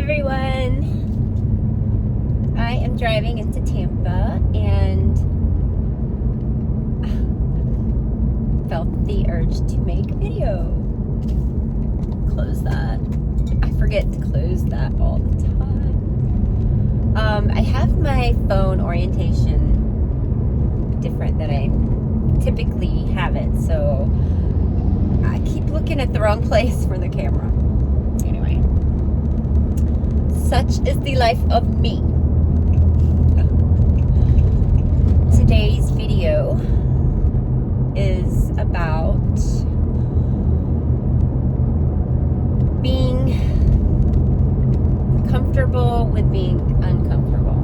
everyone. I am driving into Tampa and felt the urge to make a video. Close that. I forget to close that all the time. I have my phone orientation different than I typically have it, so I keep looking at the wrong place for the camera. Anyway, such is the life of me. Today's video is about being comfortable with being uncomfortable.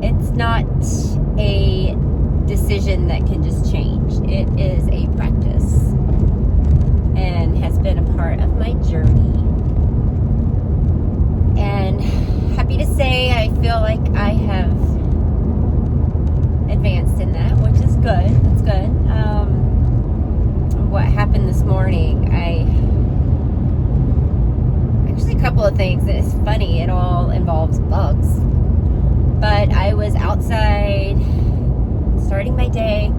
It's not a decision that can just change. It is a practice and has been a part of my journey. And happy to say I feel like I have advanced in that, which is good. That's good. What happened this morning, actually a couple of things. It's funny, it all involves bugs. But I was outside starting my day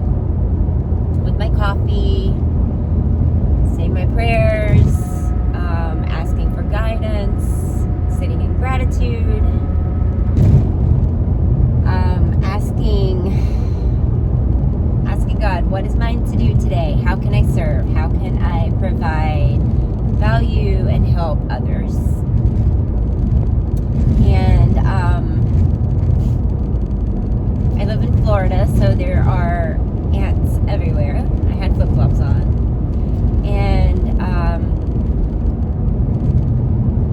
with my coffee, saying my prayers, asking for guidance, sitting in gratitude, asking God, what is mine to do today? How can I serve? How can I provide value and help others? And I live in Florida, so there are ants everywhere. I had flip-flops on. And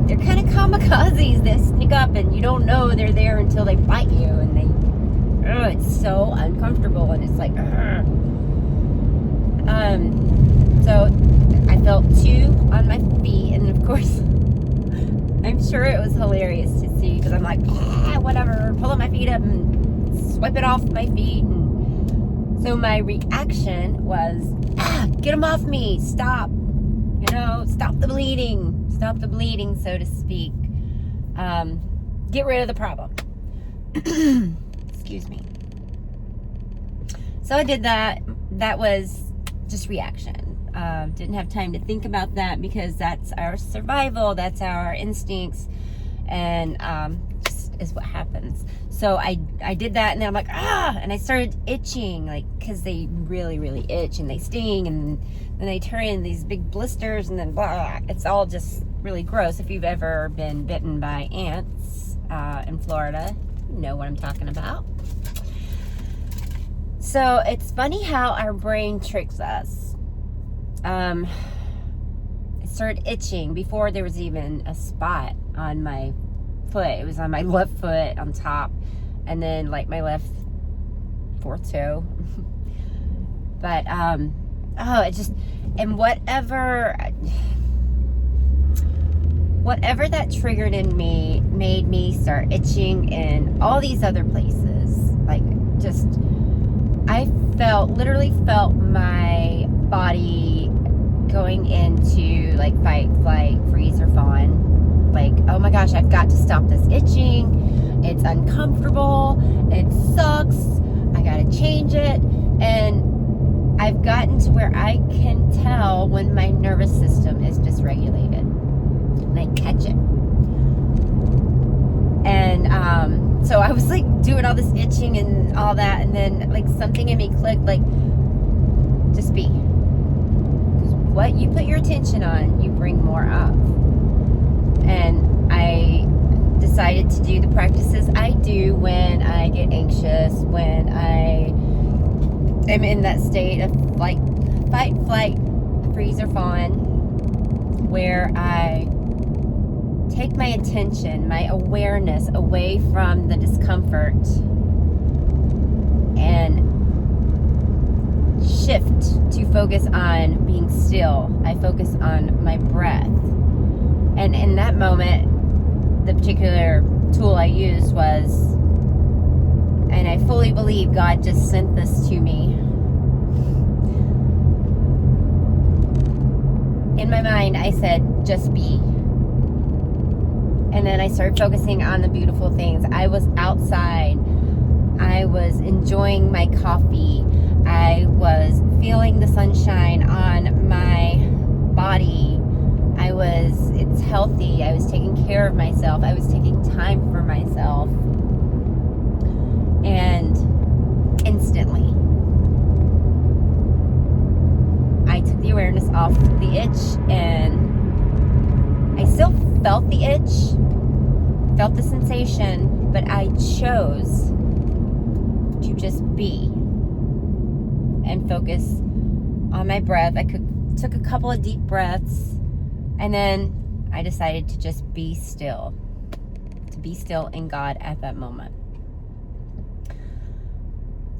they're kind of kamikazes. They sneak up and you don't know they're there until they bite you, and it's so uncomfortable, and it's like, so I felt two on my feet, and of course I'm sure it was hilarious to see, because I'm like, whatever, pulling my feet up and swipe it off my feet. And so my reaction was, get them off me, stop, stop the bleeding, so to speak. Get rid of the problem. Excuse me. So I did that. That was just reaction. Didn't have time to think about that, because that's our survival, that's our instincts, and just is what happens. So I did that, and then I'm like, and I started itching, like, because they really, really itch, and they sting, and then they turn into these big blisters, and then blah. It's all just really gross. If you've ever been bitten by ants in Florida, you know what I'm talking about. So it's funny how our brain tricks us. I started itching before there was even a spot on my foot. It was on my left foot on top, and then like my left fourth toe. But it just, and whatever that triggered in me made me start itching in all these other places. Like, just, I literally felt my body going into like fight, flight, freeze, or fawn. Like, oh my gosh, I've got to stop this itching. It's uncomfortable. It sucks. I gotta change it. And I've gotten to where I can tell when my nervous system is dysregulated. And I catch it. And so I was like doing all this itching and all that, and then like something in me clicked, like, just be. Because what you put your attention on, you bring more of. And I decided to do the practices I do when I get anxious, when I am in that state of like fight, flight, freeze, or fawn, where I take my attention, my awareness away from the discomfort and shift to focus on being still. I focus on my breath. And in that moment, the particular tool I used was, and I fully believe God just sent this to me, in my mind, I said, just be. And then I started focusing on the beautiful things. I was outside. I was enjoying my coffee. I was feeling the sunshine on my body. It's healthy. I was taking care of myself. I was taking time for myself. And instantly, I took the awareness off the itch, and I still felt the itch, felt the sensation, but I chose to just be and focus on my breath. Took a couple of deep breaths, and then I decided to just be still in God at that moment.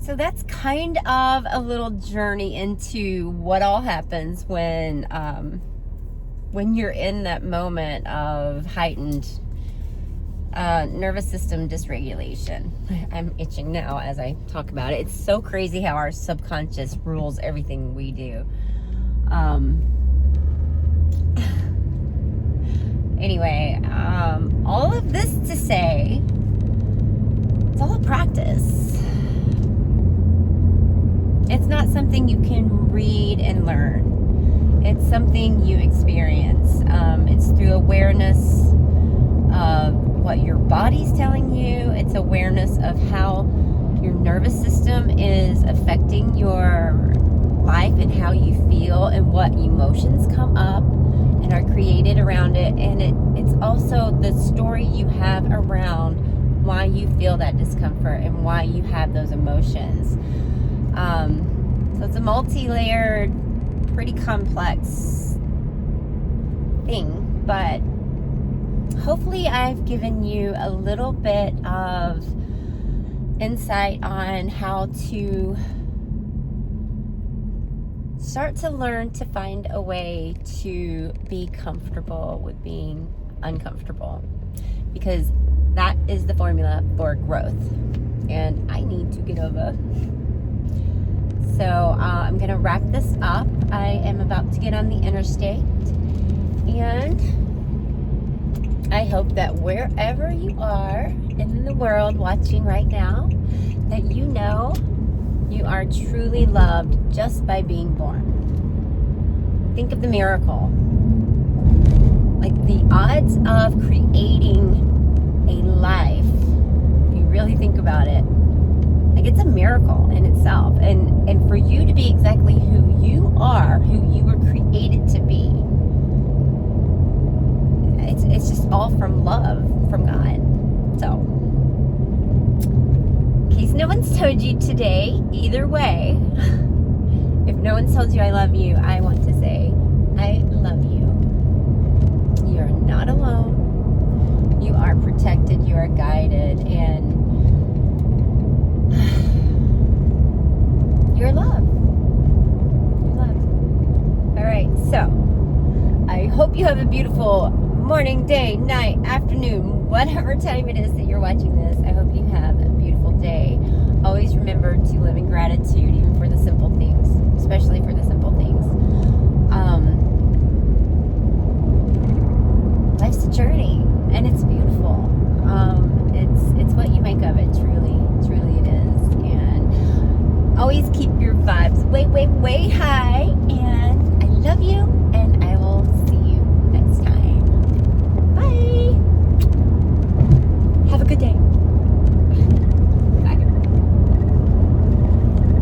So that's kind of a little journey into what all happens when you're in that moment of heightened nervous system dysregulation. I'm itching now as I talk about it. It's so crazy how our subconscious rules everything we do. Anyway, all of this to say, it's all a practice. It's not something you can read and learn. It's something you experience. It's through awareness of what your body's telling you. It's awareness of how your nervous system is affecting your life and how you feel and what emotions come up and are created around it. And it's also the story you have around why you feel that discomfort and why you have those emotions. So it's a multi-layered, pretty complex thing, but hopefully I've given you a little bit of insight on how to start to learn to find a way to be comfortable with being uncomfortable, because that is the formula for growth, and I need to get over. So I'm gonna wrap this up. I am about to get on the interstate, and I hope that wherever you are in the world watching right now, that you know you are truly loved just by being born. Think of the miracle. Like the odds of creating a life, if you really think about it, like it's a miracle in itself. And for you to be exactly who you are, who you were created to be, it's just all from love, from God. So, in case no one's told you today, either way, if no one's told you I love you, I want to say, I love you. You're not alone. You are protected, you are guided, and you're loved. You're loved. All right, so I hope you have a beautiful morning, day, night, afternoon, whatever time it is that you're watching this. I hope you have a beautiful day. Always remember to live in gratitude, even for the simple things, especially for the simple things. Life's a journey, and it's beautiful. It's what you make of it. Truly it is. And always keep your vibes way, way, way high. And I love you.